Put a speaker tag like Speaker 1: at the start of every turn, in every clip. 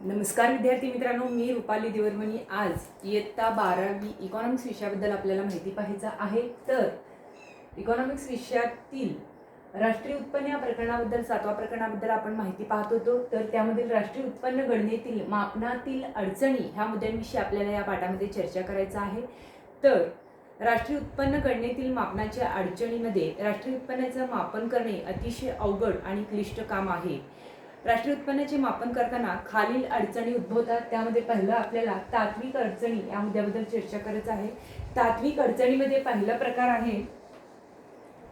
Speaker 1: नमस्कार विद्यार्थी मित्रांनो, मी रुपाली देवरमणी आज इयत्ता 12वी इकॉनॉमिक्स विषयाबद्दल आपल्याला माहिती पाहायचं आहे. तर इकॉनॉमिक्स विषयातील राष्ट्रीय उत्पन्न या प्रकरणाबद्दल 7व्या प्रकरणाबद्दल आपण माहिती पाहत होतो. तर त्यामधील राष्ट्रीय उत्पन्न गणनेतील मापनातील अडचणी ह्या मुद्द्यांविषयी आपल्याला या पाठामध्ये चर्चा करायचं आहे. तर राष्ट्रीय उत्पन्न गणनेतील मापनाच्या अडचणीमध्ये राष्ट्रीय उत्पन्नाचं मापन करणे अतिशय अवघड आणि क्लिष्ट काम आहे. राष्ट्रीय उत्पन्नाचे मापन करताना खालील अडचणी उद्भवतात. त्यामध्ये पहिलं आपल्याला तात्विक अडचणी या मुद्द्याबद्दल चर्चा करायचं आहे. तात्विक अडचणीमध्ये पहिला प्रकार आहे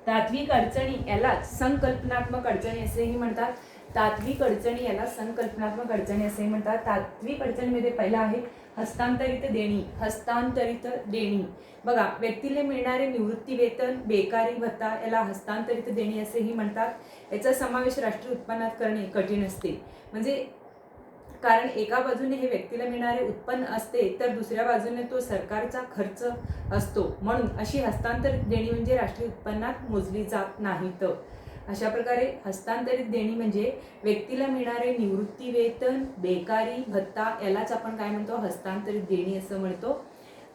Speaker 1: तात्विक अडचणी, यालाच संकल्पनात्मक अडचणी असेही म्हणतात. तात्विक अडचणी याला संकल्पनात्मक अडचणी असेही म्हणतात. तात्विक अडचणीमध्ये पहिला आहे हस्तांतरित देणी. हस्तांतरित देणी बघा, व्यक्तीला मिळणारे निवृत्ती वेतन, बेकारी भत्ता याला हस्तांतरित देणी असेही म्हणतात. याचा समावेश राष्ट्रीय उत्पन्नात करणे कठीण असते. म्हणजे कारण एका बाजूने हे व्यक्तीला मिळणारे उत्पन्न असते तर दुसऱ्या बाजूने तो सरकारचा खर्च असतो. म्हणून अशी हस्तांतरित देणी म्हणजे राष्ट्रीय उत्पन्नात मोजली जात नाहीत. अशा प्रकारे हस्तांतरित देणी म्हणजे व्यक्तीला मिळणारे निवृत्ती वेतन, बेकारी भत्ता यालाच आपण काय म्हणतो, हस्तांतरित देणी असं म्हणतो.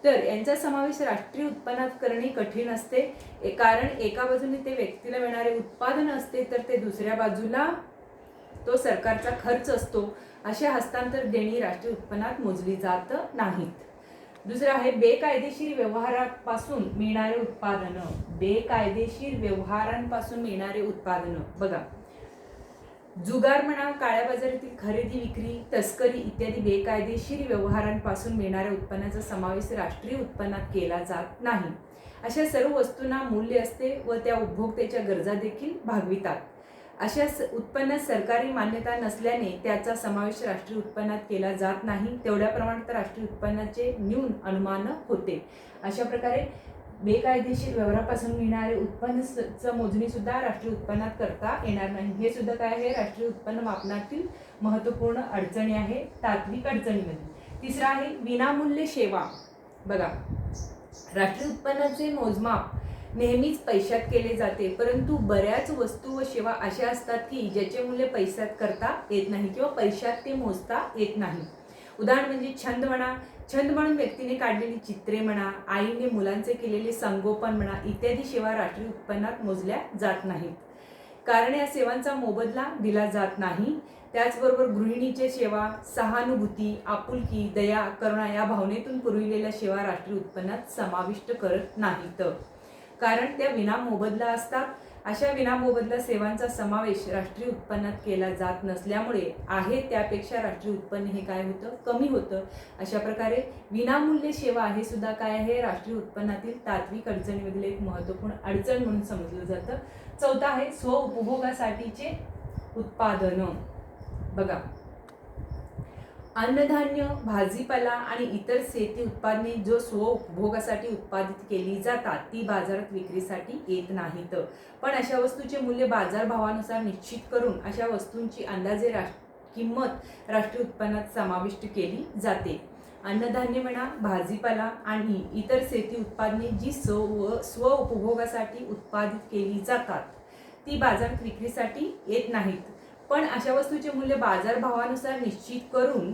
Speaker 1: तर यांचा समावेश राष्ट्रीय उत्पन्नात करणे कठीण असते. कारण एका बाजूने ते व्यक्तीला मिळणारे उत्पादन असते तर ते दुसऱ्या बाजूला तो सरकारचा खर्च असतो. अशा हस्तांतरित देणी राष्ट्रीय उत्पन्नात मोजली जात नाहीत. दुसरं आहे बेकायदेशीर व्यवहारापासून मिळणारे उत्पादन. बेकायदेशीर व्यवहारांपासून मिळणारे उत्पादन बघा, जुगार म्हणा, काळ्या बाजारातील खरेदी विक्री, तस्करी इत्यादी बेकायदेशीर व्यवहारांपासून मिळणाऱ्या उत्पन्नाचा समावेश राष्ट्रीय उत्पन्नात केला जात नाही. अशा सर्व वस्तूंना मूल्य असते व त्या उपभोक्त्याच्या गरजा देखील भागवितात. अशा उत्पन्नात सरकारी मान्यता नसल्याने त्याचा समावेश राष्ट्रीय उत्पन्नात केला जात नाही. तेवढ्या प्रमाणात राष्ट्रीय उत्पन्नाचे न्यून अनुमान होते. अशा प्रकारे बेकायदेशीर व्यवहारापासून मिळणारे उत्पन्नाचं मोजणी सुद्धा राष्ट्रीय उत्पन्नात करता येणार नाही. हे सुद्धा काय आहे, राष्ट्रीय उत्पन्न मापनातील महत्त्वपूर्ण अडचणी आहे तात्विक अडचणीमध्ये. तिसरा आहे विनामूल्य सेवा. बघा, राष्ट्रीय उत्पन्नाचे मोजमाप नेहमीच पैशात केले जाते, परंतु बऱ्याच वस्तू व सेवा अशा असतात की ज्याचे मूल्य पैशात करता येत नाही किंवा पैशात ते मोजता येत नाही. उदाहरण म्हणजे छंद म्हणा, छंद म्हणून व्यक्तीने काढलेली चित्रे म्हणा, आईने मुलांचे केलेले संगोपन म्हणा इत्यादी सेवा राष्ट्रीय उत्पन्नात मोजल्या जात नाहीत. कारण या सेवांचा मोबदला दिला जात नाही. त्याचबरोबर गृहिणीच्या सेवा, सहानुभूती, आपुलकी, दया, करुणा या भावनेतून पुरविलेल्या सेवा राष्ट्रीय उत्पन्नात समाविष्ट करत नाहीत. कारण त्या विनामोबदला असतात. अशा विनामोबदला सेवांचा समावेश राष्ट्रीय उत्पन्नात केला जात नसल्यामुळे आहे त्यापेक्षा राष्ट्रीय उत्पन्न हे काय होतं, कमी होतं. अशा प्रकारे विनामूल्य सेवा हे सुद्धा काय आहे, राष्ट्रीय उत्पन्नातील तात्विक अडचणीमधील एक महत्त्वपूर्ण अडचण म्हणून समजलं जातं. चौथा आहे स्वउपभोगासाठीचे उत्पादन. बघा, अन्नधान्य, भाजीपाला आणि इतर शेती उत्पादने जो स्वउपभोगासाठी उत्पादित केली जातात ती बाजारात विक्रीसाठी येत नाहीत. पण अशा वस्तूचे मूल्य बाजारभावानुसार निश्चित करून अशा वस्तूंची अंदाजे किंमत राष्ट्रीय उत्पन्नात समाविष्ट केली जाते. अन्नधान्य म्हणा, भाजीपाला आणि इतर शेती उत्पादने जी स्वउपभोगासाठी उत्पादित केली जातात ती बाजारात विक्रीसाठी येत नाहीत. पण अशा वस्तूचे मूल्य बाजारभावानुसार निश्चित करून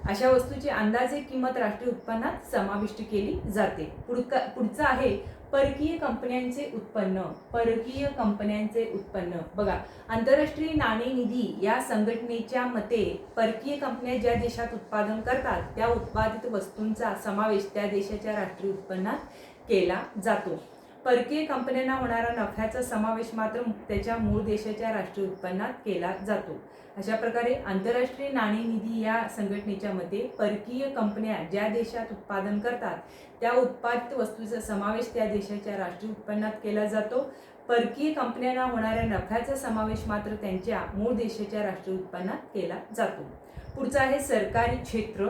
Speaker 1: अशा वस्तूची अंदाजे किंमत राष्ट्रीय उत्पन्नात समाविष्ट केली जाते. पुढचं आहे परकीय कंपन्यांचे उत्पन्न. परकीय कंपन्यांचे उत्पन्न बघा, आंतरराष्ट्रीय नाणेनिधी या संघटनेच्या मते परकीय कंपन्या ज्या देशात उत्पादन करतात त्या उत्पादित वस्तूंचा समावेश त्या देशाच्या राष्ट्रीय उत्पन्नात केला जातो. परकीय कंपन्यांना होणारा नफ्याचा समावेश मात्र त्याच्या मूळ देशाच्या राष्ट्रीय उत्पन्नात केला जातो. अशा प्रकारे आंतरराष्ट्रीय नाणेनिधी या संघटनेच्या मते परकीय कंपन्या ज्या देशात उत्पादन करतात त्या उत्पादित वस्तूचा समावेश त्या देशाच्या राष्ट्रीय उत्पन्नात केला जातो. परकीय कंपन्यांना होणाऱ्या नफ्याचा समावेश मात्र त्यांच्या मूळ देशाच्या राष्ट्रीय उत्पन्नात केला जातो. पुढचं आहे सरकारी क्षेत्र.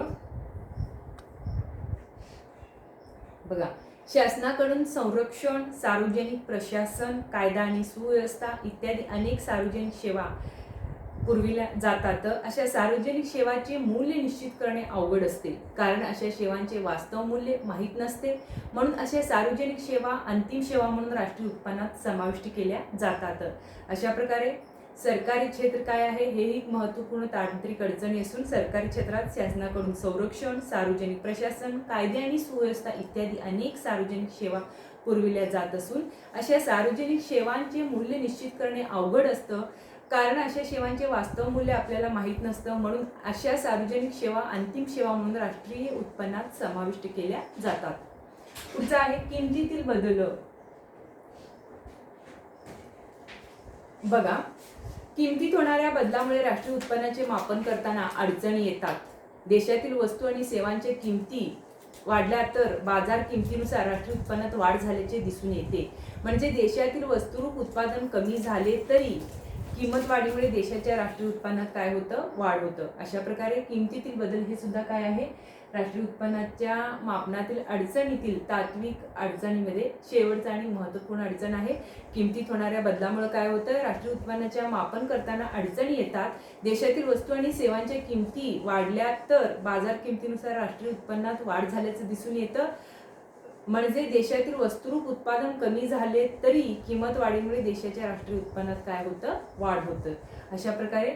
Speaker 1: बघा, शासनाकडून संरक्षण, सार्वजनिक प्रशासन, कायदा आणि सुव्यवस्था इत्यादी अनेक सार्वजनिक सेवा पुरविल्या जातात. अशा सार्वजनिक सेवांचे मूल्य निश्चित करणे अवघड असते, कारण अशा सेवांचे वास्तव मूल्य माहीत नसते. म्हणून अशा सार्वजनिक सेवा अंतिम सेवा म्हणून राष्ट्रीय उत्पन्नात समाविष्ट केल्या जातात. अशा प्रकारे सरकारी क्षेत्र काय आहे, हे एक महत्त्वपूर्ण तांत्रिक अडचणी असून सरकारी क्षेत्रात शासनाकडून संरक्षण, सार्वजनिक प्रशासन, कायदे आणि सुव्यवस्था इत्यादी अनेक सार्वजनिक सेवा पुरविल्या जात असून अशा सार्वजनिक सेवांचे मूल्य निश्चित करणे अवघड असतं, कारण अशा सेवांचे वास्तव मूल्य आपल्याला माहीत नसतं. म्हणून अशा सार्वजनिक सेवा अंतिम सेवा म्हणून राष्ट्रीय उत्पन्नात समाविष्ट केल्या जातात. पुढचा आहे किमतीतील बदल. बघा, किमतीत होणाऱ्या बदलामुळे राष्ट्रीय उत्पन्नाचे मापन करताना अडचणी येतात. देशातील वस्तू आणि सेवांच्या किमती वाढल्या तर बाजार किमतीनुसार राष्ट्रीय उत्पन्नात वाढ झाल्याचे दिसून येते. म्हणजे देशातील वस्तुरूप उत्पादन कमी झाले तरी किंमत वाढीमुळे देशाच्या राष्ट्रीय उत्पन्नात काय होतं, वाढ होतं. अशा प्रकारे किमतीतील बदल हे सुद्धा काय आहे, राष्ट्रीय उत्पन्नाच्या मापनातील अडचणीतील तात्विक अडचणीमध्ये शेवटचा आणि महत्त्वपूर्ण अडचण आहे. किमतीत होणाऱ्या बदलामुळे काय होतं, राष्ट्रीय उत्पन्नाच्या मापन करताना अडचणी येतात. देशातील वस्तू आणि सेवांच्या किमती वाढल्या तर बाजार किमतीनुसार राष्ट्रीय उत्पन्नात वाढ झाल्याचं दिसून येतं. म्हणजे देशातील वस्तुरूप उत्पादन कमी झाले तरी किंमत वाढीमुळे देशाच्या राष्ट्रीय उत्पन्नात काय होतं, वाढ होतं. अशा प्रकारे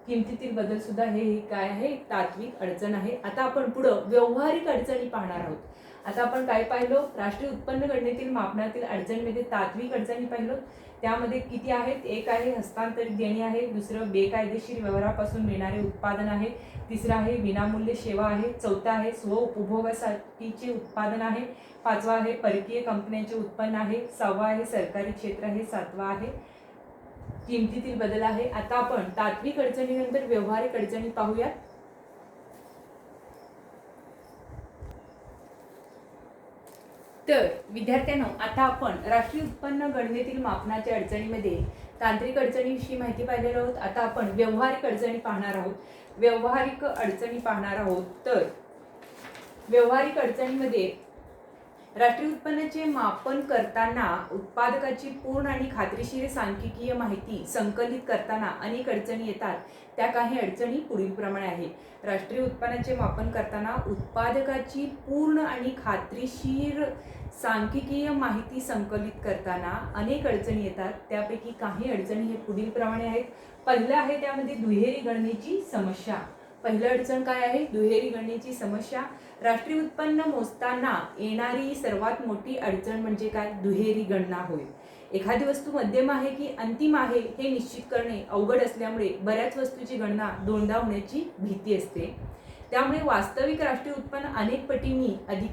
Speaker 1: किमतीतील बदल सुद्धा हे काय आहे, तात्विक अडचण आहे. आता आपण पुढं व्यवहारिक अडचणी पाहणार आहोत. आता आपण काय पाहिलो, राष्ट्रीय उत्पन्न गणनेतील मापनातील अडचणीमध्ये तात्विक अडचणी पाहिलो. त्यामध्ये किती आहेत, एक आहे हस्तांतरित देणे आहे, दुसरं बेकायदेशीर व्यवहारापासून मिळणारे उत्पादन आहे, तिसरं आहे विनामूल्य सेवा आहे, चौथा आहे स्व उपभोगासाठीचे उत्पादन आहे, पाचवा आहे परकीय कंपन्यांचे उत्पन्न आहे, सहावा आहे सरकारी क्षेत्र आहे, सातवा आहे किमतीतील बदल आहे. आता आपण तात्विक अडचणीनंतर व्यवहारिक अडचणी पाहूयात. तर विद्यार्थ्यांनो, आता आपण राष्ट्रीय उत्पन्न गणनेतील मापनाच्या अडचणीमध्ये तांत्रिक अडचणीविषयी माहिती पाहिलेली आहोत. आता आपण व्यवहारिक अडचणी पाहणार आहोत. तर व्यवहारिक अडचणीमध्ये राष्ट्रीय उत्पन्नाचे मापन करताना उत्पादकाची पूर्ण आणि खात्रीशीर सांख्यिकीय माहिती संकलित करताना अनेक अडचणी येतात. त्या काही अडचणी पुढीलप्रमाणे आहे. राष्ट्रीय उत्पन्नाचे मापन करताना उत्पादकाची पूर्ण आणि खात्रीशीर सांख्यिकीय माहिती संकलित करताना अनेक अडचणी येतात. त्यापैकी काही अडचणी हे पुढीलप्रमाणे आहेत. पहिलं आहे त्यामध्ये दुहेरी गणनेची समस्या. पहिलं अडचण काय आहे, दुहेरी गणनेची समस्या. राष्ट्रीय उत्पन्न मोजताना येणारी सर्वात मोठी अडचण म्हणजे काय, दुहेरी गणना होय. एखादी वस्तू मध्यम आहे की अंतिम आहे हे निश्चित करणे अवघड असल्यामुळे बऱ्याच वस्तूची गणना दोनदा होण्याची भीती असते. त्यामुळे वास्तविक राष्ट्रीय उत्पन्न अनेक पटींनी अधिक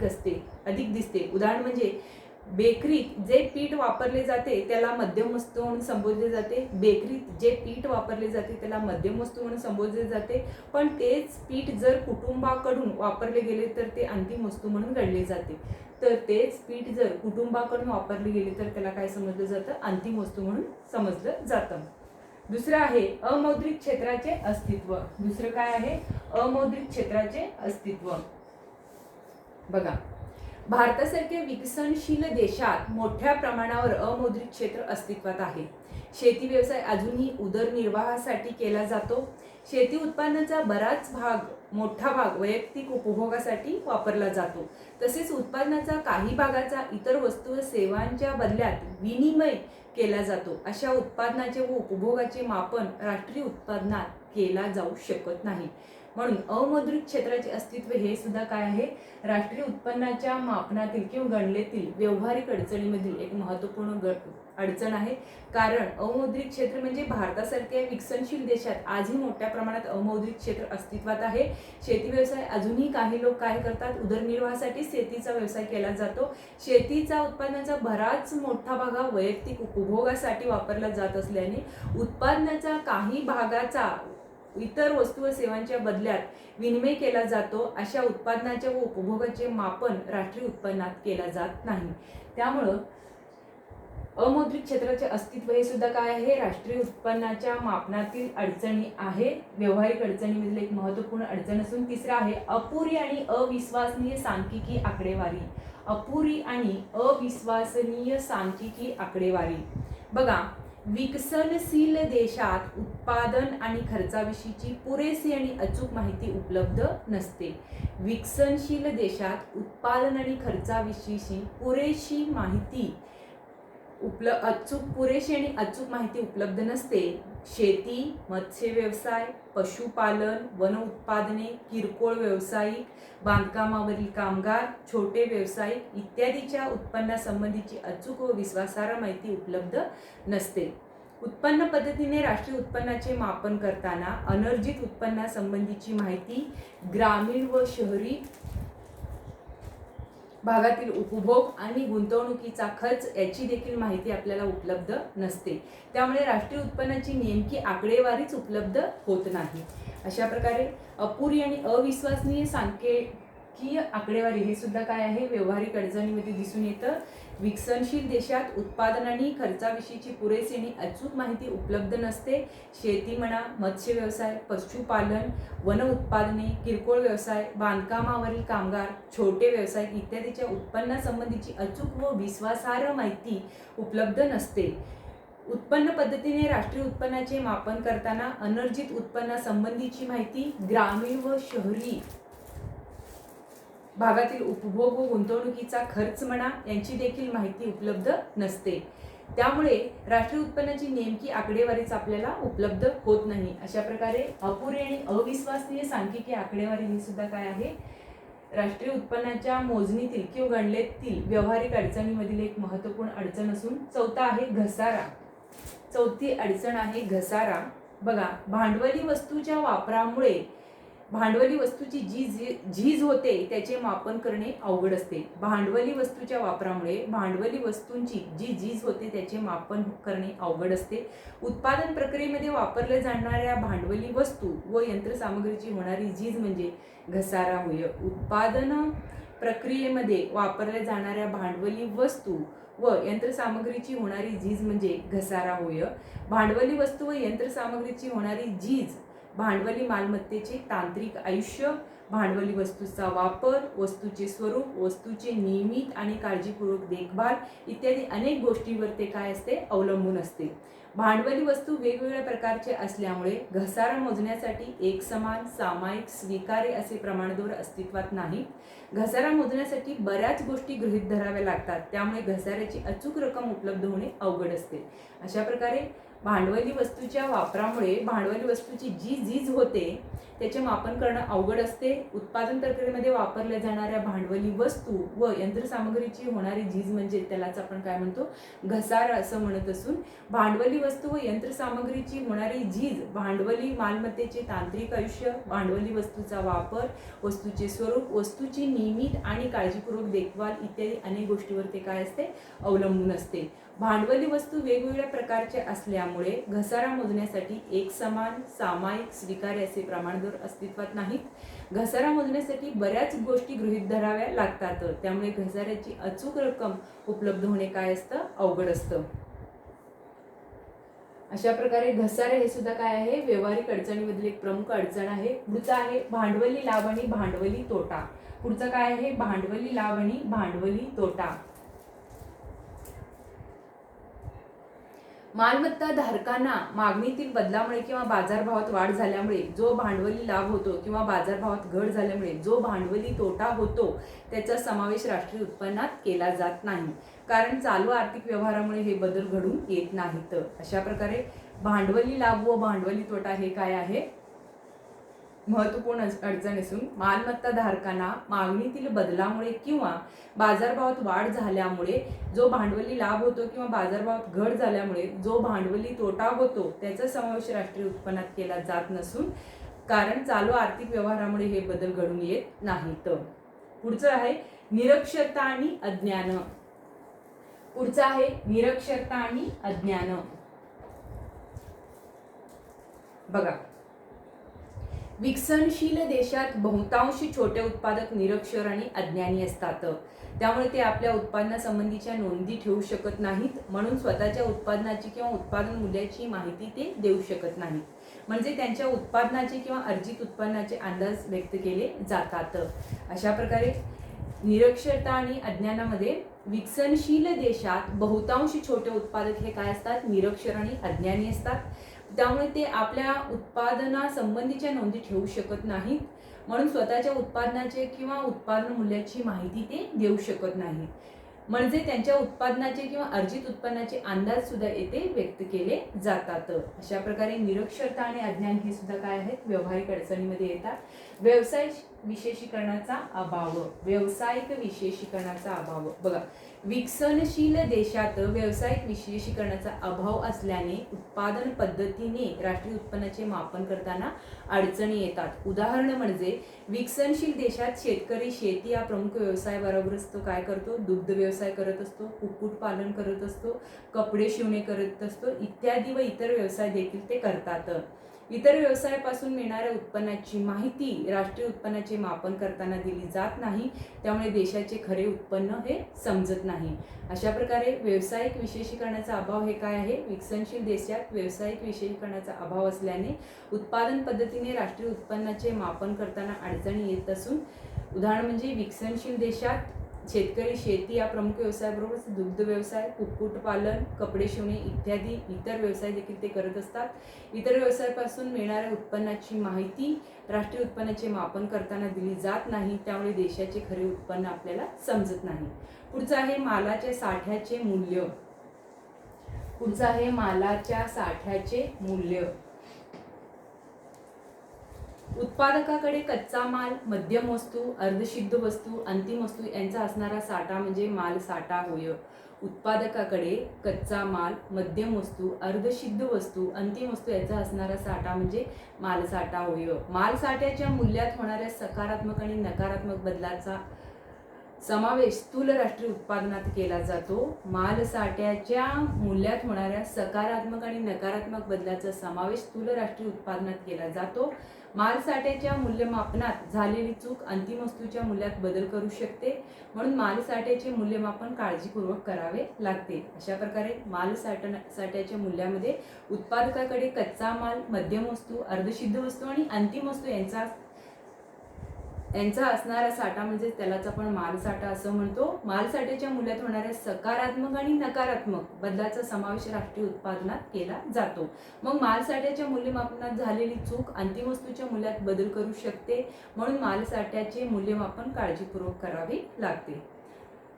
Speaker 1: दिसते. उदाहरण म्हणजे बेकरीत जे पीठ वापरले जाते त्याला मध्यम वस्तू म्हणून संबोधले जाते. पण तेच पीठ जर कुटुंबाकडून वापरले गेले तर ते अंतिम वस्तू म्हणून गणले जाते. त्याला काय समजलं जातं, अंतिम वस्तू म्हणून समजलं जातं. दुसरं आहे अमौद्रिक क्षेत्राचे अस्तित्व. दुसरं काय आहे, अमौद्रिक क्षेत्राचे अस्तित्व. बघा, भारतासारख्या विकसनशील देशात मोठ्या प्रमाणावर अमौद्रिक क्षेत्र अस्तित्वात आहे. शेती व्यवसाय अजूनही उदरनिर्वाहासाठी केला जातो. शेती उत्पन्नाचा मोठा भाग वैयक्तिक उपभोगासाठी वापरला जातो. तसेच उत्पादनाचा काही भागाचा इतर वस्तू व सेवांच्या बदल्यात विनिमय केला जातो. अशा उत्पादनाचे व उपभोगाचे मापन राष्ट्रीय उत्पन्नात केला जाऊ शकत नाही. म्हणून अमौद्रिक क्षेत्राचे अस्तित्व हे सुद्धा काय आहे, राष्ट्रीय उत्पन्नाच्या मापनातील किंवा गणनेतील व्यवहारिक अडचणीमधील एक महत्त्वपूर्ण अडचण आहे. कारण अमौद्रिक क्षेत्र म्हणजे भारतासारख्या विकसनशील देशात आजही मोठ्या प्रमाणात अमौद्रिक क्षेत्र अस्तित्वात आहे. शेती व्यवसाय अजूनही काही लोक काय करतात, उदरनिर्वाहासाठी शेतीचा व्यवसाय केला जातो. शेतीचा उत्पादनाचा बराच मोठा भाग वैयक्तिक उपभोगासाठी वापरला जात असल्याने उत्पादनाचा काही भागाचा इतर वस्तू व सेवांच्या बदल्यात विनिमय केला जातो. अशा उत्पादनाच्या व उपभोगाचे मापन राष्ट्रीय उत्पन्नात केला जात नाही. त्यामुळं अमौद्रिक क्षेत्राचे अस्तित्व हे सुद्धा काय आहे, राष्ट्रीय उत्पन्नाच्या मापनातील अडचणी आहे. व्यवहारिक अडचणीमधील एक महत्त्वपूर्ण अडचण असून तिसरा आहे अपुरी आणि अविश्वसनीय सांख्यिकी आकडेवारी. बघा, विकसनशील देशात उत्पादन आणि खर्चाविषयीची पुरेशी आणि अचूक माहिती उपलब्ध नसते. विकसनशील देशात उत्पादन आणि खर्चाविषयीची पुरेशी माहिती पुरेशी आणि अचूक माहिती उपलब्ध नसते. शेती, मत्स्य व्यवसाय, पशुपालन, वन उत्पादने, किरकोळ व्यावसायिक, बांधकामावरील कामगार, छोटे व्यावसायिक इत्यादीच्या उत्पन्नासंबंधीची अचूक व विश्वासार्ह माहिती उपलब्ध नसते. उत्पन्न पद्धतीने राष्ट्रीय उत्पन्नाचे मापन करताना अनर्जित उत्पन्नासंबंधीची माहिती, ग्रामीण व शहरी भागातील उपभोग आणि गुंतवणुकीचा खर्च याची देखील माहिती आपल्याला उपलब्ध नसते. त्यामुळे राष्ट्रीय उत्पन्नाची नेमकी आकडेवारीच उपलब्ध होत नाही. अशा प्रकारे अपुरी आणि अविश्वसनीय सांख्यिकीय आकडेवारी हे सुद्धा काय आहे, व्यावहारिक अडचणीमध्ये दिसून येतं. विकसनशील देशात उत्पादन आणि खर्चाविषयीची पुरेशी आणि अचूक माहिती उपलब्ध नसते. शेती म्हणा, मत्स्य व्यवसाय, पशुपालन, वन उत्पादने, किरकोळ व्यवसाय, बांधकामावरील कामगार, छोटे व्यवसाय इत्यादीच्या उत्पन्नासंबंधीची अचूक व विश्वासार्ह माहिती उपलब्ध नसते. उत्पन्न पद्धतीने राष्ट्रीय उत्पन्नाचे मापन करताना अनर्जित उत्पन्नासंबंधीची माहिती, ग्रामीण व शहरी भागातील उपभोग व गुंतवणुकीचा खर्च म्हणा यांची देखील माहिती उपलब्ध नसते. त्यामुळे राष्ट्रीय उत्पन्नाची नेमकी आकडेवारीच आपल्याला उपलब्ध होत नाही. अशा प्रकारे अपुरी आणि अविश्वसनीय सांख्यिकीय आकडेवारी ही सुद्धा काय आहे, राष्ट्रीय उत्पन्नाच्या मोजणीतील किंवा गणनेतील व्यावहारिक अडचणीमधील एक महत्त्वपूर्ण अडचण असून चौथा आहे घसारा. चौथी अडचण आहे घसारा. बघा, भांडवली वस्तूच्या वापरामुळे भांडवली वस्तूची जी झीज होते त्याचे मापन करणे अवघड असते. भांडवली वस्तूच्या वापरामुळे भांडवली वस्तूंची जी झीज होते त्याचे मापन करणे अवघड असते. उत्पादन प्रक्रियेमध्ये वापरल्या जाणाऱ्या भांडवली वस्तू व यंत्रसामग्रीची होणारी झीज म्हणजे घसारा होय. उत्पादन प्रक्रियेमध्ये वापरल्या जाणाऱ्या भांडवली वस्तू व यंत्रसामग्रीची होणारी झीज म्हणजे घसारा होय. भांडवली वस्तू व यंत्रसामग्रीची होणारी झीज भांडवली मालमत्तेचे तांत्रिक आयुष्य, भांडवली वस्तूचा वापर, वस्तूचे स्वरूप, वस्तूचे नियमित आणि काळजीपूर्वक देखभाल इत्यादी अनेक गोष्टींवर ते काय असते, अवलंबून असते. भांडवली वस्तू वेगवेगळ्या प्रकारचे असल्यामुळे घसारा मोजण्यासाठी एकसमान, सामायिक, स्वीकार्य असे प्रमाणदर अस्तित्वात नाही. घसारा मोजण्यासाठी बऱ्याच गोष्टी गृहीत धराव्या लागतात. त्यामुळे घसाऱ्याची अचूक रक्कम उपलब्ध होणे अवघड असते. अशा प्रकारे भांडवली वस्तूच्या वापरामुळे भांडवली वस्तूची जी झीज होते त्याचे मापन करणं अवघड असते. उत्पादन प्रक्रियेमध्ये वापरल्या जाणाऱ्या भांडवली वस्तू व यंत्रसामग्रीची होणारी झीज म्हणजे त्यालाच आपण काय म्हणतो, घसारा असं म्हणत असून भांडवली वस्तू व यंत्रसामग्रीची होणारी झीज भांडवली मालमत्तेचे तांत्रिक आयुष्य, भांडवली वस्तूचा वापर, वस्तूचे स्वरूप, वस्तूची नियमित आणि काळजीपूर्वक देखभाल इत्यादी अनेक गोष्टीवर ते काय असते, अवलंबून असते. भांडवली वस्तू वेगवेगळ्या प्रकारचे असल्यामुळे घसारा मोजण्यासाठी एकसमान, सामायिक, स्वीकार्य असे प्रमाणदर अस्तित्वात नाहीत. घसारा मोजण्यासाठी बऱ्याच गोष्टी गृहीत धराव्या लागतात. त्यामुळे घसाऱ्याची अचूक रक्कम उपलब्ध होणे काय असतं, अवघड असतं. अशा प्रकारे घसारे हे सुद्धा काय आहे, व्यावहारिक अडचणीमधील एक प्रमुख अडचण आहे. पुढचा आहे भांडवली लाभ आणि भांडवली तोटा. पुढचा काय आहे, भांडवली लाभ आणि भांडवली तोटा. मालमत्ता धारकांना मागणीतील बदलामुळे किंवा बाजारभावात वाढ झाल्यामुळे जो भांडवली लाभ होतो किंवा बाजारभावात घट झाल्यामुळे जो भांडवली तोटा होतो त्याचा समावेश राष्ट्रीय उत्पन्नात केला जात नाही, कारण चालू आर्थिक व्यवहारामुळे हे बदल घडून येत नाहीत. अशा प्रकारे भांडवली लाभ व भांडवली तोटा हे काय आहे, महत्त्वपूर्ण अडचण असून मालमत्ता धारकांना मागणीतील बदलामुळे किंवा बाजारभावात वाढ झाल्यामुळे जो भांडवली लाभ होतो किंवा बाजारभावात घट झाल्यामुळे जो भांडवली तोटा होतो त्याचा समावेश राष्ट्रीय उत्पन्नात केला जात नसून, कारण चालू आर्थिक व्यवहारामुळे हे बदल घडून येत नाहीत. पुढचं आहे निरक्षरता आणि अज्ञान. पुढचं आहे निरक्षरता आणि अज्ञान. बघा, विकसनशील देशात बहुतांश छोटे उत्पादक निरक्षर आणि अज्ञानी असतात. त्यामुळे ते आपल्या उत्पादनासंबंधीच्या नोंदी ठेवू शकत नाहीत. म्हणून स्वतःच्या उत्पादनाची किंवा उत्पादन मूल्याची माहिती ते देऊ शकत नाहीत. म्हणजे त्यांच्या उत्पादनाचे किंवा अर्जित उत्पन्नाचे अंदाज व्यक्त केले जातात. अशा प्रकारे निरक्षरता आणि अज्ञानामध्ये विकसनशील देशात बहुतांश छोटे उत्पादक हे काय असतात, निरक्षर आणि अज्ञानी असतात. त्यामुळे ते आपल्या उत्पादनासंबंधीच्या नोंदी ठेवू शकत नाहीत. म्हणून स्वतःच्या उत्पादनाचे किंवा उत्पादन मूल्याची माहिती ते देऊ शकत नाहीत. म्हणजे त्यांच्या उत्पादनाचे किंवा अर्जित उत्पन्नाचे अंदाज सुद्धा येथे व्यक्त केले जातात. अशा प्रकारे निरक्षरता आणि अज्ञान हे सुद्धा काय आहेत, व्यावहारिक अडचणीमध्ये येतात. व्यावसायिक विशेषीकरणाचा अभाव, व्यावसायिक विशेषीकरणाचा अभाव. बघा, विकसनशील देशात व्यावसायिक विशेषीकरणाचा अभाव असल्याने उत्पादन पद्धतीने राष्ट्रीय उत्पन्नाचे मापन करताना अडचणी येतात. उदाहरण म्हणजे विकसनशील देशात शेतकरी शेती हा प्रमुख व्यवसाय बरोबरच तो काय करतो, दुग्ध व्यवसाय करत असतो, कुक्कुटपालन करत असतो, कपडे शिवणे करत असतो इत्यादी व इतर व्यवसाय देखील ते करतात. इतर व्यवसायापासून मिळणाऱ्या उत्पन्नाची माहिती राष्ट्रीय उत्पन्नाचे मापन करताना दिली जात नाही, त्यामुळे देशाचे खरे उत्पन्न हे समजत नाही. अशा प्रकारे व्यावसायिक विशेषीकरणाचा अभाव हे काय आहे, विकसनशील देशात व्यावसायिक विशेषीकरणाचा अभाव असल्याने उत्पादन पद्धतीने राष्ट्रीय उत्पन्नाचे मापन करताना अडचणी येत असून, उदाहरण म्हणजे विकसनशील देशात शेतकरी शेती या प्रमुख व्यवसायाबरोबरच दुग्ध व्यवसाय, कुक्कुटपालन, कपडे शिवणे इत्यादी इतर व्यवसाय देखील ते करत असतात. इतर व्यवसायापासून मिळणाऱ्या उत्पन्नाची माहिती राष्ट्रीय उत्पन्नाचे मापन करताना दिली जात नाही, त्यामुळे देशाचे खरे उत्पन्न आपल्याला समजत नाही. पुढचं आहे मालाच्या साठ्याचे मूल्य. पुढचं आहे मालाच्या साठ्याचे मूल्य. उत्पादकाकडे कच्चा माल, मध्यम वस्तू, अर्धसिद्ध वस्तू, अंतिम वस्तू यांचा असणारा साठा म्हणजे माल साठा होय. उत्पादकाकडे कच्चा माल, मध्यम वस्तू, अर्धसिद्ध वस्तू, अंतिम वस्तू याचा असणारा साठा म्हणजे मालसाठा होय. मालसाठ्याच्या मूल्यात होणाऱ्या सकारात्मक आणि नकारात्मक बदलाचा समावेश स्थूल राष्ट्रीय उत्पादनात केला जातो. मालसाठ्याच्या मूल्यात होणाऱ्या सकारात्मक आणि नकारात्मक बदलाचा समावेश स्थूल राष्ट्रीय उत्पादनात केला जातो. मालसाठ्याच्या मूल्यमापनात झालेली चूक अंतिम वस्तूच्या मूल्यात बदल करू शकते, म्हणून मालसाठ्याचे मूल्यमापन काळजीपूर्वक करावे लागते. अशा प्रकारे मालसाठ्याच्या मूल्यामध्ये उत्पादकाकडे कच्चा माल, मध्यम वस्तू, अर्धसिद्ध वस्तू आणि अंतिम वस्तू यांचा असणारा साठा म्हणजे त्यालाच आपण मालसाठा असं म्हणतो. मालसाठ्याच्या मूल्यात होणाऱ्या सकारात्मक आणि नकारात्मक बदलाचा समावेश राष्ट्रीय उत्पादनात केला जातो. मग मालसाठ्याच्या मूल्यमापनात झालेली चूक अंतिम वस्तूच्या मूल्यात बदल करू शकते, म्हणून मालसाठ्याचे मूल्यमापन काळजीपूर्वक करावे लागते.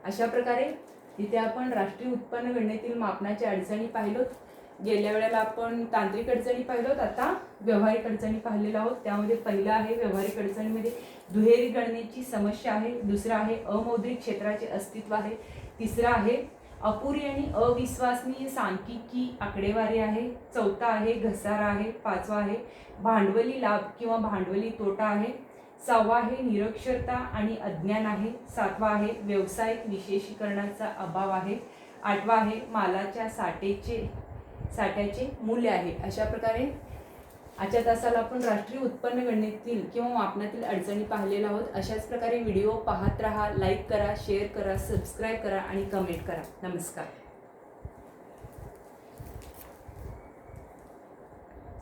Speaker 1: अशा प्रकारे इथे आपण राष्ट्रीय उत्पन्न गणनेतील मापनाच्या अडचणी पाहिलोत. गेल्या वेळेला आपण तांत्रिक अडचणी पाहिलोत, आता व्यावहारिक अडचणी पाहिलेल्या आहोत. त्यामध्ये पहिला आहे व्यावहारिक अडचणीमध्ये दुहेरी गणनेची समस्या आहे. दुसरा आहे अमौद्रिक क्षेत्राचे अस्तित्व आहे. तिसरा आहे अपुरी आणि अविश्वसनीय सांख्यिकी आकडेवारी आहे. चौथा आहे घसारा आहे. पाचवा आहे भांडवली लाभ किंवा भांडवली तोटा आहे. सहावा आहे निरक्षरता आणि अज्ञान आहे. सातवा आहे व्यावसायिक विशेषीकरणाचा अभाव आहे. आठवा आहे मालाच्या साठ्याचे मूल्य आहे. अशा प्रकारे आजच्या तासाला आपण राष्ट्रीय उत्पन्न गणनेतील किंवा मापनातील अडचणी पाहिलेल्या आहोत. अशाच प्रकारे व्हिडिओ पाहत राहा, लाईक करा, शेअर करा, सबस्क्राईब करा आणि कमेंट करा. नमस्कार.